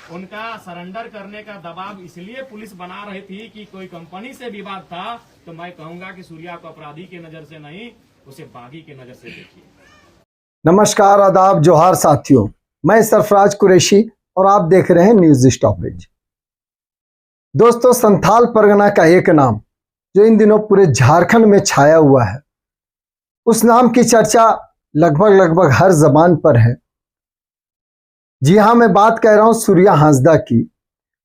उनका सरेंडर करने का दबाव इसलिए पुलिस बना रही थी कि कोई कंपनी से विवाद था, तो मैं कहूंगा कि सूर्या को अपराधी की नजर से नहीं, उसे बागी की नजर से देखिए। नमस्कार, आदाब, जोहार साथियों। मैं सरफराज कुरैशी और आप देख रहे हैं न्यूज स्टॉपेज। दोस्तों, संथाल परगना का एक नाम जो इन दिनों पूरे झारखंड में छाया हुआ है, उस नाम की चर्चा लगभग हर जबान पर है। जी हां, मैं बात कह रहा हूं सूर्या हांसदा की।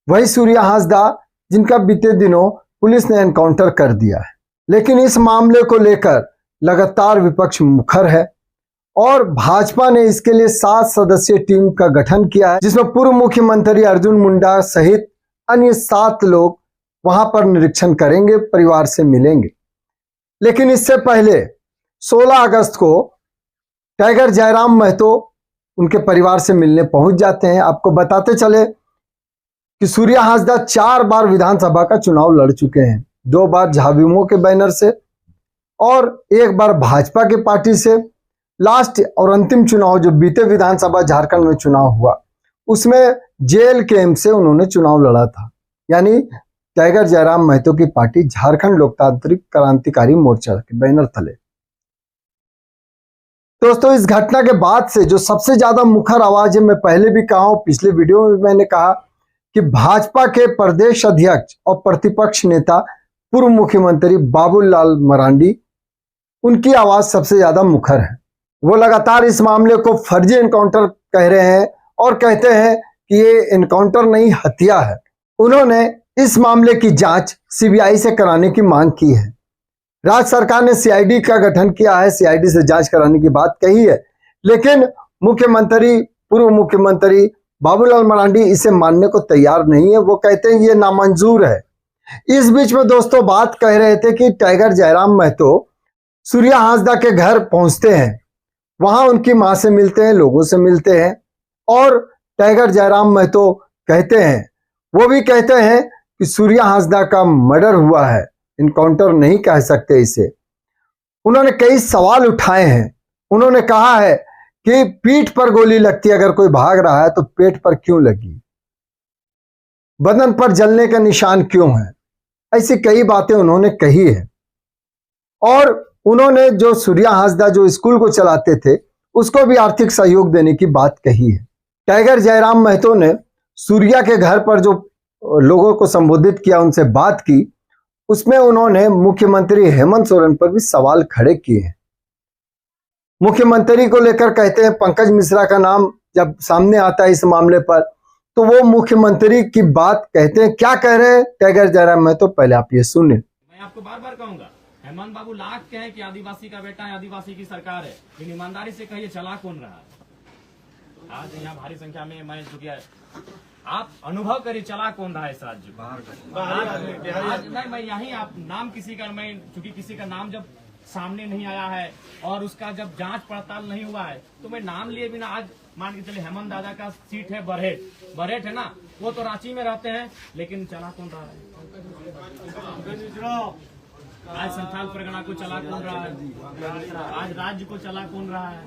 वही सूर्या हांसदा जिनका बीते दिनों पुलिस ने एनकाउंटर कर दिया है। लेकिन इस मामले को लेकर लगातार विपक्ष मुखर है और भाजपा ने इसके लिए 7 सदस्यीय टीम का गठन किया है, जिसमें पूर्व मुख्यमंत्री अर्जुन मुंडा सहित अन्य 7 लोग वहां पर निरीक्षण करेंगे, परिवार से मिलेंगे। लेकिन इससे पहले 16 अगस्त को टाइगर जयराम महतो उनके परिवार से मिलने पहुंच जाते हैं। आपको बताते चले कि सूर्या हांसदा 4 बार विधानसभा का चुनाव लड़ चुके हैं, 2 बार झाविमो के बैनर से और 1 बार भाजपा के पार्टी से। लास्ट और अंतिम चुनाव जो बीते विधानसभा झारखंड में चुनाव हुआ, उसमें जेल कैंप से उन्होंने चुनाव लड़ा था, यानी टाइगर जयराम महतो की पार्टी झारखंड लोकतांत्रिक क्रांतिकारी मोर्चा के बैनर तले। दोस्तों, इस घटना के बाद से जो सबसे ज्यादा मुखर आवाज है, मैं पहले भी कहा हूं, पिछले वीडियो में मैंने कहा कि भाजपा के प्रदेश अध्यक्ष और प्रतिपक्ष नेता पूर्व मुख्यमंत्री बाबूलाल मरांडी, उनकी आवाज सबसे ज्यादा मुखर है। वो लगातार इस मामले को फर्जी एनकाउंटर कह रहे हैं और कहते हैं कि ये एनकाउंटर नहीं, हत्या है। उन्होंने इस मामले की जांच सीबीआई से कराने की मांग की है। राज्य सरकार ने सीआईडी का गठन किया है, सीआईडी से जांच कराने की बात कही है, लेकिन पूर्व मुख्यमंत्री बाबूलाल मरांडी इसे मानने को तैयार नहीं है। वो कहते हैं ये नामंजूर है। इस बीच में दोस्तों बात कह रहे थे कि टाइगर जयराम महतो सूर्या हांसदा के घर पहुंचते हैं, वहां उनकी मां से मिलते हैं, लोगों से मिलते हैं और टाइगर जयराम महतो कहते हैं, वो भी कहते हैं कि सूर्या हांसदा का मर्डर हुआ है, इनकाउंटर नहीं कह सकते इसे। उन्होंने कई सवाल उठाए हैं। उन्होंने कहा है कि पीठ पर गोली लगती है, अगर कोई भाग रहा है तो पेट पर क्यों लगी, बदन पर जलने का निशान क्यों है, ऐसी कई बातें उन्होंने कही है। और उन्होंने जो सूर्या हांसदा जो स्कूल को चलाते थे, उसको भी आर्थिक सहयोग देने की बात कही है। टाइगर जयराम महतो ने सूर्या के घर पर जो लोगों को संबोधित किया, उनसे बात की, उसमें उन्होंने मुख्यमंत्री हेमंत सोरेन पर भी सवाल खड़े किए हैं। मुख्यमंत्री को लेकर कहते हैं, पंकज मिश्रा का नाम जब सामने आता है इस मामले पर, तो वो मुख्यमंत्री की बात कहते हैं। क्या कह रहे हैं टाइगर जयराम महतो, पहले आप ये सुने। मैं आपको बार बार कहूंगा, हेमंत बाबू लाख कहें कि आदिवासी का बेटा है, आदिवासी की सरकार है, लेकिन ईमानदारी से कहिए चला कौन रहा है? आज यहाँ भारी संख्या में मैं चुकी है, आप अनुभव करिए चला कौन रहा है इस राज्य को। आज नहीं, मैं यही आप नाम किसी का, मैं चूंकि किसी का नाम जब सामने नहीं आया है और उसका जब जांच पड़ताल नहीं हुआ है, तो मैं नाम लिए बिना आज मान के चले हेमंत दादा का सीट है बरहेट है ना, वो तो रांची में रहते हैं, लेकिन चला कौन रहा है? आज संथाल परगना को चला कौन रहा है? आज राज्य को चला कौन रहा है?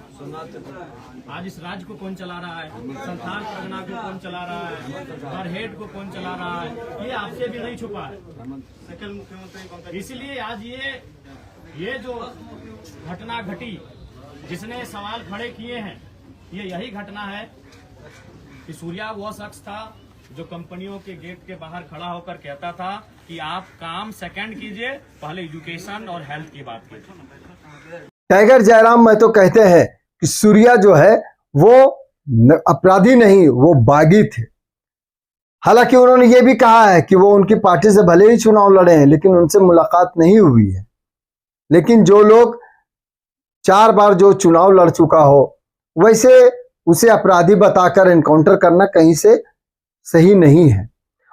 आज इस राज्य को कौन चला रहा है? संथाल परगना को कौन चला रहा है? बरहेट को कौन चला रहा है? ये आपसे भी नहीं छुपा है। इसलिए आज ये जो घटना घटी, जिसने सवाल खड़े किए हैं, ये यही घटना है कि सूर्या वो शख्स था जो कंपनियों के गेट के बाहर खड़ा होकर कहता था कि आप काम सेकंड कीजिए, पहले एजुकेशन और हेल्थ की बात कीजिए। टाइगर जयराम महतो कहते हैं कि सूर्या जो है वो अपराधी नहीं, वो बागी थे। हालांकि उन्होंने ये भी कहा है कि वो उनकी पार्टी से भले ही चुनाव लड़े हैं, लेकिन उनसे मुलाकात नहीं हुई है। लेकिन जो लोग 4 बार जो चुनाव लड़ चुका हो, वैसे उसे अपराधी बताकर एनकाउंटर करना कहीं से सही नहीं है।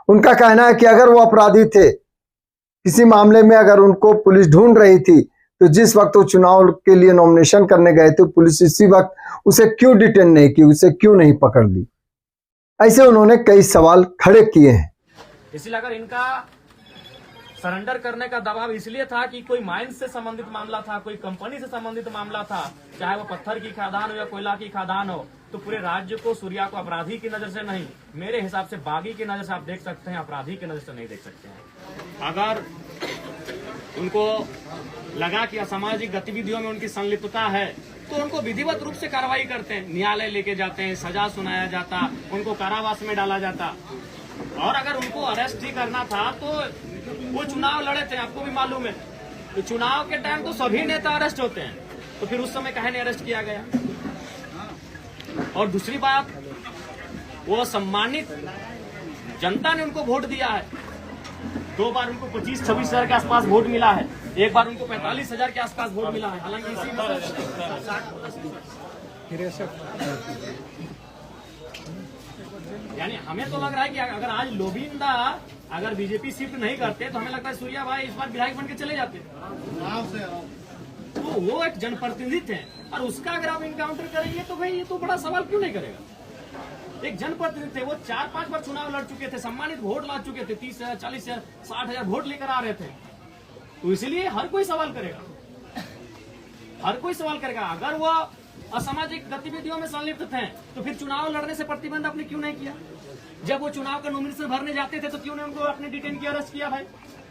उनका कहना है कि अगर वो अपराधी थे, किसी मामले में अगर उनको पुलिस ढूंढ रही थी, तो जिस वक्त वो चुनाव के लिए नॉमिनेशन करने गए थे, पुलिस इसी वक्त उसे क्यों डिटेन नहीं की, उसे क्यों नहीं पकड़ ली? ऐसे उन्होंने कई सवाल खड़े किए हैं। इसलिए अगर इनका सरेंडर करने का दबाव इसलिए था कि कोई माइंस से संबंधित मामला था, कोई कंपनी से संबंधित मामला था, चाहे वो पत्थर की खादान हो या कोयला की खादान हो, तो पूरे राज्य को सूर्या को अपराधी की नजर से नहीं, मेरे हिसाब से बागी की नजर से आप देख सकते हैं, अपराधी की नजर से नहीं देख सकते हैं। अगर उनको लगा कि असामाजिक गतिविधियों में उनकी संलिप्तता है तो उनको विधिवत रूप से कार्रवाई करते हैं, न्यायालय लेके जाते हैं, सजा सुनाया जाता, उनको कारावास में डाला जाता। और अगर उनको अरेस्ट ही करना था तो वो चुनाव लड़े थे, आपको भी मालूम है, तो चुनाव के टाइम तो सभी नेता अरेस्ट होते हैं, तो फिर उस समय काहे नहीं अरेस्ट किया गया। और दूसरी बात, वो सम्मानित जनता ने उनको वोट दिया है, 2 बार उनको 25-26 हजार के आसपास वोट मिला है, एक बार उनको 45 हजार के आसपास वोट मिला है, हालांकि इसी यानी हमें तो लग रहा है कि अगर आज लोबिंदा अगर बीजेपी शिफ्ट नहीं करते तो हमें लगता है सूर्या भाई इस बार विधायक बन के चले जाते। तो वो एक जनप्रतिनिधि थे और उसका अगर आप इनकाउंटर करेंगे तो भाई ये तो बड़ा सवाल क्यों नहीं करेगा। एक जनप्रतिनिधि थे, वो 4-5 बार चुनाव लड़ चुके थे, सम्मानित वोट ला चुके थे, 30,000, 40,000, 60,000 वोट लेकर आ रहे थे, तो इसलिए हर कोई सवाल करेगा, हर कोई सवाल करेगा। अगर वो असामाजिक गतिविधियों में संलिप्त थे तो फिर चुनाव लड़ने से प्रतिबंध आपने क्यों नहीं किया? जब वो चुनाव का नॉमिनेशन भरने जाते थे तो क्यों नहीं उनको आपने डिटेन किया, अरेस्ट किया भाई?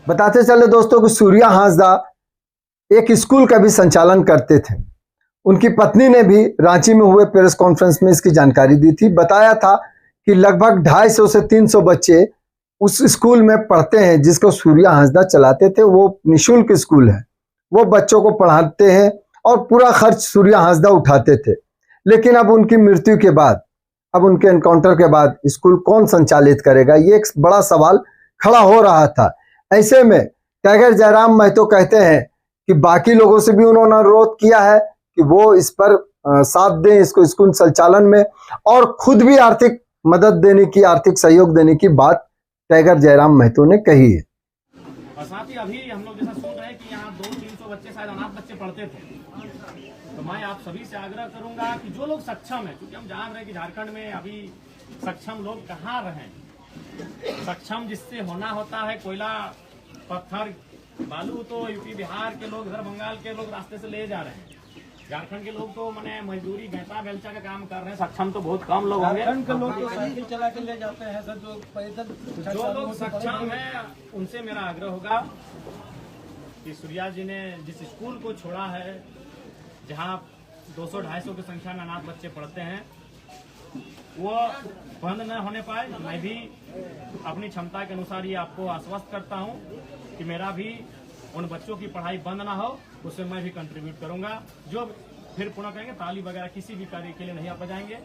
बताते चले दोस्तों कि सूर्या हांसदा एक स्कूल का भी संचालन करते थे। उनकी पत्नी ने भी रांची में हुए प्रेस कॉन्फ्रेंस में इसकी जानकारी दी थी। बताया था कि लगभग 250 से 300 बच्चे उस स्कूल में पढ़ते हैं जिसको सूर्या हांसदा चलाते थे। वो निःशुल्क स्कूल है, वो बच्चों को पढ़ाते हैं और पूरा खर्च सूर्या हांसदा उठाते थे। लेकिन अब उनकी मृत्यु के बाद, अब उनके एनकाउंटर के बाद स्कूल कौन संचालित करेगा, ये एक बड़ा सवाल खड़ा हो रहा था। ऐसे में टाइगर जयराम महतो कहते हैं कि बाकी लोगों से भी उन्होंने अनुरोध किया है कि वो इस पर साथ दें, इसको स्कूल संचालन में, और खुद भी आर्थिक मदद देने की, आर्थिक सहयोग देने की बात टाइगर जयराम महतो ने कही है। और साथ ही अभी हम लोग जैसा सुन रहे हैं कि यहाँ 200-300 बच्चे शायद अनाथ बच्चे पढ़ते थे, तो मैं आप सभी से आग्रह करूंगा कि जो लोग सक्षम है, क्योंकि हम जान रहे हैं कि झारखंड में अभी सक्षम लोग कहाँ रहे। सक्षम जिससे होना होता है, कोयला, पत्थर, बालू तो यूपी बिहार के लोग, इधर बंगाल के लोग रास्ते से ले जा रहे हैं। झारखंड के लोग तो मैंने मजदूरी भैंसा बेलचा का काम कर रहे हैं, सक्षम तो बहुत कम लोग होंगे। झारखंड के लोग तो साइकिल चला के ले जाते हैं सर, जो पैदल। जो लोग सक्षम है उनसे मेरा आग्रह होगा कि सूर्या जी ने जिस स्कूल को छोड़ा है, जहां 200-250 की संख्या में अनाथ बच्चे पढ़ते हैं, वो बंद न होने पाए। मैं भी अपनी क्षमता के अनुसार ये आपको आश्वस्त करता हूं कि मेरा भी उन बच्चों की पढ़ाई बंद ना हो, उससे मैं भी कंट्रीब्यूट करूंगा। जो फिर पुनः कहेंगे ताली वगैरह किसी भी कार्य के लिए नहीं आप बजाएंगे।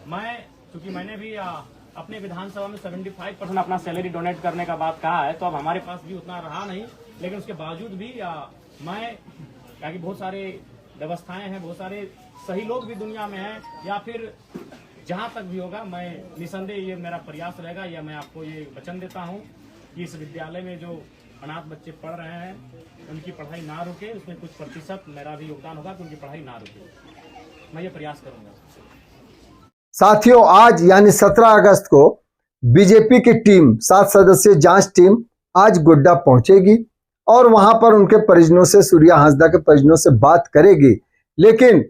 मैं चूंकि मैंने भी अपने विधानसभा में 75% अपना सैलरी डोनेट करने का बात कहा है, तो अब हमारे पास भी उतना रहा नहीं, लेकिन उसके बावजूद भी मैं, क्या कि बहुत सारे व्यवस्थाएं हैं, बहुत सारे सही लोग भी दुनिया में हैं, या फिर जहां तक भी होगा, मैं निसंदेह ये मेरा प्रयास रहेगा, या मैं आपको ये वचन देता हूं कि इस विद्यालय में जो अनाथ बच्चे पढ़ रहे हैं उनकी पढ़ाई ना रुके, उसमें कुछ प्रतिशत मेरा भी योगदान होगा कि उनकी पढ़ाई ना रुके। मैं ये प्रयास करूंगा। साथियों, आज यानी 17 अगस्त को बीजेपी की टीम, 7 सदस्यीय जांच टीम आज गोड्डा पहुंचेगी और वहां पर उनके परिजनों से, सूर्या हांसदा के परिजनों से बात करेगी। लेकिन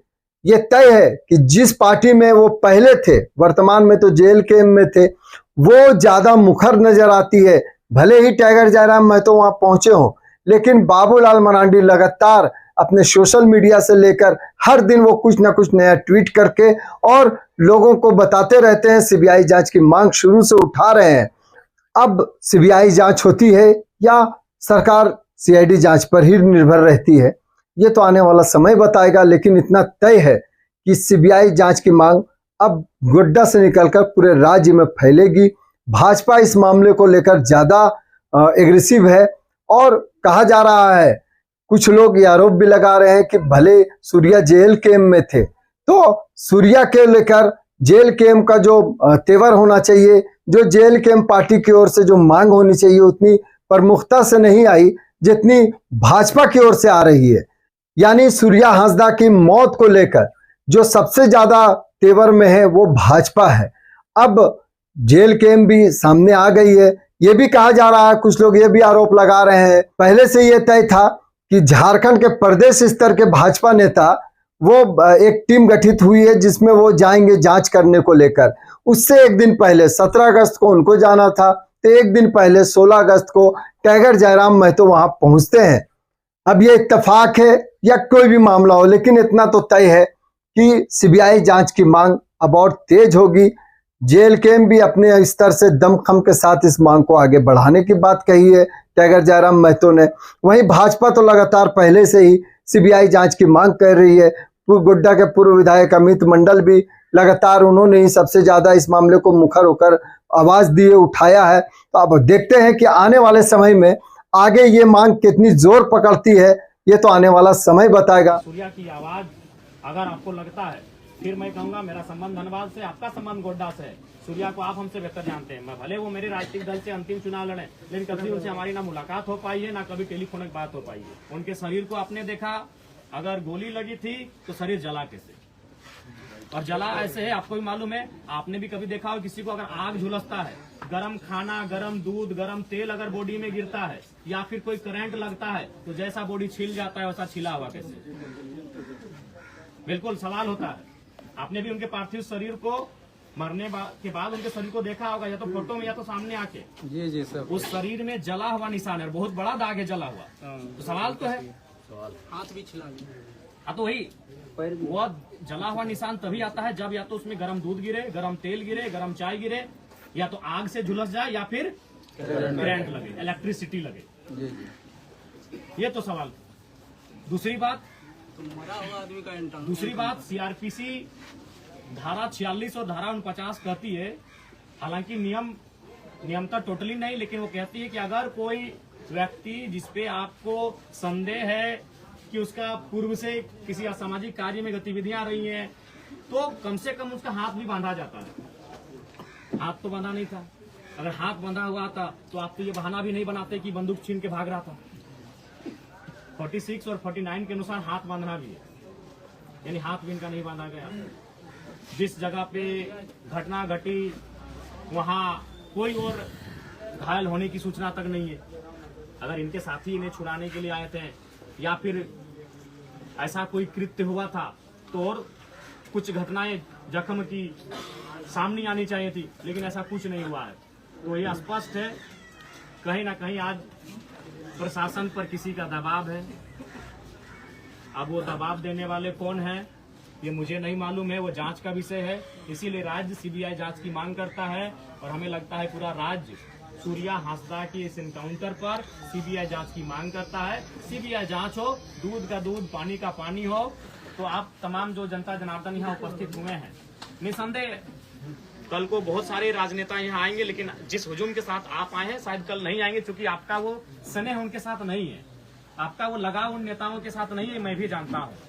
ये तय है कि जिस पार्टी में वो पहले थे, वर्तमान में तो जेल के में थे, वो ज्यादा मुखर नजर आती है। भले ही टाइगर जयराम महतो वहां पहुंचे हों, लेकिन बाबूलाल मरांडी लगातार अपने सोशल मीडिया से लेकर हर दिन वो कुछ ना कुछ नया ट्वीट करके और लोगों को बताते रहते हैं, सीबीआई जांच की मांग शुरू से उठा रहे हैं। अब सीबीआई जांच होती है या सरकार सीआईडी जांच पर ही निर्भर रहती है, ये तो आने वाला समय बताएगा। लेकिन इतना तय है कि सीबीआई जांच की मांग अब गोड्डा से निकलकर पूरे राज्य में फैलेगी। भाजपा इस मामले को लेकर ज्यादा एग्रेसिव है और कहा जा रहा है, कुछ लोग ये आरोप भी लगा रहे हैं कि भले सूर्या जेल कैंप में थे तो सूर्या के लेकर जेल कैंप का जो तेवर होना चाहिए, जो जेल कैंप पार्टी की ओर से जो मांग होनी चाहिए, उतनी प्रमुखता से नहीं आई जितनी भाजपा की ओर से आ रही है। यानी सूर्या हांसदा की मौत को लेकर जो सबसे ज्यादा तेवर में है वो भाजपा है। अब जेल कैंप भी सामने आ गई है ये भी कहा जा रहा है, कुछ लोग ये भी आरोप लगा रहे हैं, पहले से ये तय था कि झारखंड के प्रदेश स्तर के भाजपा नेता वो एक टीम गठित हुई है जिसमें वो जाएंगे जांच करने को लेकर। उससे एक दिन पहले 17 अगस्त को उनको जाना था, तो एक दिन पहले 16 अगस्त को टाइगर जयराम महतो वहां पहुंचते हैं। अब ये इत्तेफाक है या कोई भी मामला हो, लेकिन इतना तो तय है कि सीबीआई जांच की मांग अब और तेज होगी। जेएलकेएम भी अपने स्तर से दमखम के साथ इस मांग को आगे बढ़ाने की बात कही है टाइगर जयराम महतो ने। वहीं भाजपा तो लगातार पहले से ही सीबीआई जांच की मांग कर रही है। गोड्डा के पूर्व विधायक अमित मंडल भी लगातार, उन्होंने ही सबसे ज्यादा इस मामले को मुखर होकर आवाज दिए, उठाया है। तो अब देखते हैं कि आने वाले समय में आगे ये मांग कितनी जोर पकड़ती है, ये तो आने वाला समय बताएगा। सूर्या की आवाज अगर आपको लगता है, फिर मैं कहूंगा मेरा संबंध धनबाद से, आपका संबंध गोड्डा से है। सूर्या को आप हमसे बेहतर जानते हैं। मैं भले वो मेरे राजनीतिक दल से अंतिम चुनाव लड़े, लेकिन कभी उनसे हमारी ना मुलाकात हो पाई है, ना कभी टेलीफोनिक बात हो पाई है। उनके शरीर को आपने देखा, अगर गोली लगी थी तो शरीर जला कैसे, और जला ऐसे है आपको भी मालूम है। आपने भी कभी देखा हो किसी को अगर आग झुलसता है, गरम खाना, गरम दूध, गरम तेल अगर बॉडी में गिरता है या फिर कोई करंट लगता है तो जैसा बॉडी छिल जाता है वैसा छिला हुआ कैसे, बिल्कुल सवाल होता है। आपने भी उनके पार्थिव शरीर को मरने के बाद उनके शरीर को देखा होगा, या तो फोटो में या तो सामने आके। जी सर। उस शरीर में जला हुआ निशान है, बहुत बड़ा दाग है जला हुआ। तो सवाल तो है, हाथ भी छिला हाँ तो वही वो जला हुआ निशान तभी आता है जब या तो उसमें गरम दूध गिरे, गरम तेल गिरे, गरम चाय गिरे, या तो आग से झुलस जाए या फिर करंट लगे, इलेक्ट्रिसिटी लगे। ये तो सवाल। दूसरी बात मरा हुआ आदमी का इंटरनल। दूसरी बात सीआरपीसी धारा 46 और धारा 49 कहती है, हालांकि नियमता टोटली नहीं, लेकिन वो कहती है कि अगर कोई व्यक्ति जिसपे आपको संदेह है कि उसका पूर्व से किसी असामाजिक कार्य में गतिविधियां रही हैं, तो कम से कम उसका हाथ भी बांधा जाता है। हाथ तो बांधा नहीं था, अगर हाथ बांधा हुआ था तो आप तो ये बहाना भी नहीं बनाते कि बंदूक छीन के भाग रहा था। 46 और 49 के अनुसार हाथ बांधना भी है, यानी हाथ भी इनका नहीं बांधा गया। जिस जगह पे घटना घटी वहां कोई और घायल होने की सूचना तक नहीं है। अगर इनके साथी इन्हें छुड़ाने के लिए आए थे या फिर ऐसा कोई कृत्य हुआ था तो और कुछ घटनाएं जख्म की सामने आनी चाहिए थी, लेकिन ऐसा कुछ नहीं हुआ है। तो ये स्पष्ट है कहीं ना कहीं आज प्रशासन पर किसी का दबाव है। अब वो दबाव देने वाले कौन है ये मुझे नहीं मालूम है, वो जांच का विषय है। इसीलिए राज्य सीबीआई जांच की मांग करता है और हमें लगता है पूरा राज्य सूर्या हांसदा की इस एनकाउंटर पर सीबीआई जांच की मांग करता है। सीबीआई जांच हो, दूध का दूध, पानी का पानी हो। तो आप तमाम जो जनता जनार्दन यहाँ उपस्थित हुए हैं, निसंदेह कल को बहुत सारे राजनेता यहाँ आएंगे, लेकिन जिस हुजूम के साथ आप आए हैं शायद कल नहीं आएंगे, क्योंकि आपका वो स्नेह उनके साथ नहीं है, आपका वो लगाव उन नेताओं के साथ नहीं है। मैं भी जानता हूँ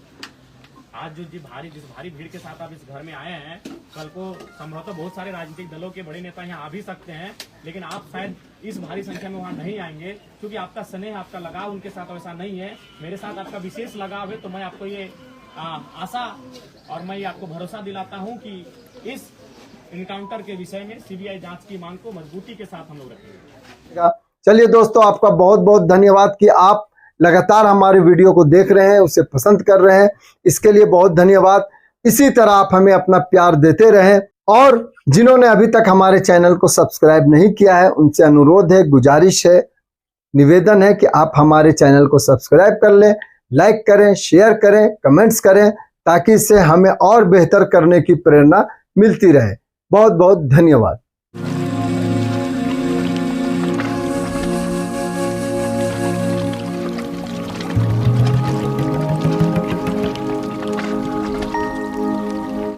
आज जिस भारी भीड़ के साथ आप इस घर में आए हैं, कल को संभवतः बहुत सारे राजनीतिक दलों के बड़े नेता यहाँ आ भी सकते हैं, लेकिन आप शायद इस भारी संख्या में वहाँ नहीं आएंगे, क्योंकि आपका स्नेह, आपका लगाव उनके साथ वैसा नहीं है। मेरे साथ आपका विशेष लगाव है। तो मैं आपको ये आशा और मैं ये आपको भरोसा दिलाता हूँ कि इस इनकाउंटर के विषय में सीबीआई जांच की मांग को मजबूती के साथ हम लोग रखेंगे। चलिए दोस्तों, आपका बहुत बहुत धन्यवाद कि आप लगातार हमारे वीडियो को देख रहे हैं, उसे पसंद कर रहे हैं, इसके लिए बहुत धन्यवाद। इसी तरह आप हमें अपना प्यार देते रहें, और जिन्होंने अभी तक हमारे चैनल को सब्सक्राइब नहीं किया है उनसे अनुरोध है, गुजारिश है, निवेदन है कि आप हमारे चैनल को सब्सक्राइब कर लें, लाइक करें, शेयर करें, कमेंट्स करें, ताकि इससे हमें और बेहतर करने की प्रेरणा मिलती रहे। बहुत बहुत धन्यवाद।